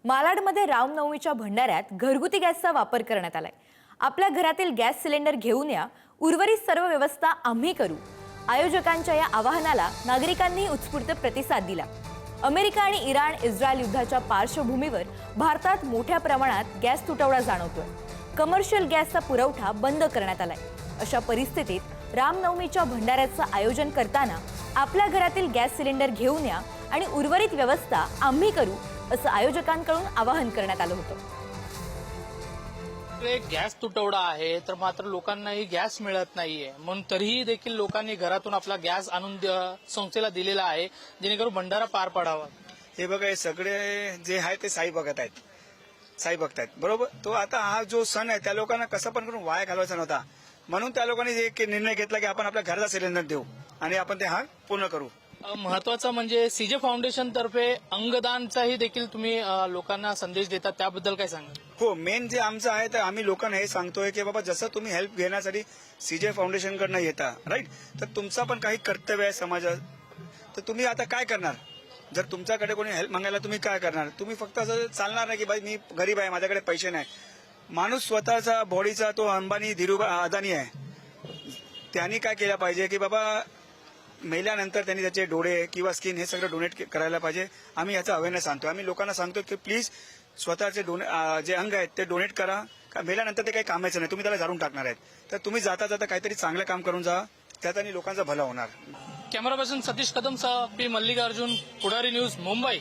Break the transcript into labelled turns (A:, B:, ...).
A: मालाडमध्ये रामनवमीच्या भंडाऱ्यात घरगुती गॅसचा वापर करण्यात आलाय। आपल्या घरातील गॅस सिलेंडर घेऊन या, उर्वरित सर्व व्यवस्था आम्ही करू। आयोजकांच्या या आवाहनाला नागरिकांनी उत्स्फूर्त प्रतिसाद दिला। अमेरिका आणि इराण इस्रायल युद्धाच्या पार्श्वभूमीवर भारतात मोठ्या प्रमाणात गॅस तुटवडा जाणवतोय। कमर्शियल गॅसचा पुरवठा बंद करण्यात आलाय। अशा परिस्थितीत रामनवमीच्या भंडाऱ्याचं आयोजन करताना आपल्या घरातील गॅस सिलेंडर घेऊन या आणि उर्वरित व्यवस्था आम्ही करू असं आयोजकांकडून आवाहन करण्यात आलं होतं।
B: गॅस तुटवडा आहे तर मात्र लोकांनाही गॅस मिळत नाहीये, म्हणून तरीही देखील लोकांनी घरातून आपला गॅस आणून संस्थेला दिलेला आहे, जेणेकरून भंडारा पार पडावा।
C: हे बघा, हे सगळे जे आहे ते साई भगत आहेत, बरोबर। तो आता हा जो सण आहे त्या लोकांना कसं पण करून वाया घालवायचा नव्हता, म्हणून त्या लोकांनी एक निर्णय घेतला की आपण आपल्या घराचा सिलेंडर देऊ आणि आपण ते हा पूर्ण करू।
B: महत्वाचं म्हणजे सीजे फाउंडेशन तर्फे अंगदानचाही देखील तुम्ही लोकांना संदेश देतात, त्याबद्दल काय सांगा?
C: हो, मेन जे आमचं आहे तर आम्ही लोकांना हे सांगतोय की बाबा जसं तुम्ही हेल्प घेण्यासाठी सीजे फाउंडेशन कडनं येता, राईट, तर तुमचा पण काही कर्तव्य आहे समाजात। तर तुम्ही आता काय करणार? जर तुमच्याकडे कोणी हेल्प मागायला तुम्ही काय करणार? तुम्ही फक्त असं चालणार नाही की बाई मी गरीब आहे, माझ्याकडे पैसे नाही। माणूस स्वतःचा बॉडीचा तो अंबानी धीरूभाई अदानी आहे, त्यांनी काय केलं पाहिजे की बाबा मेल्यानंतर त्यांनी त्याचे डोळे किंवा स्किन हे सगळं डोनेट करायला पाहिजे। आम्ही याचा अवेअरनेस आणतो, आम्ही लोकांना सांगतो की प्लीज स्वतःचे जे अंग आहेत ते डोनेट करा। मेल्यानंतर ते काही कामाचं नाही, तुम्ही त्याला जाळून टाकणार आहेत, तर तुम्ही जाता जाता काहीतरी चांगलं काम करून जा, त्याच्याने लोकांचं भलं होणार।
B: कॅमेरा पर्सन सतीश कदमसह पी मल्लिकार्जुन, पुढारी न्यूज, मुंबई।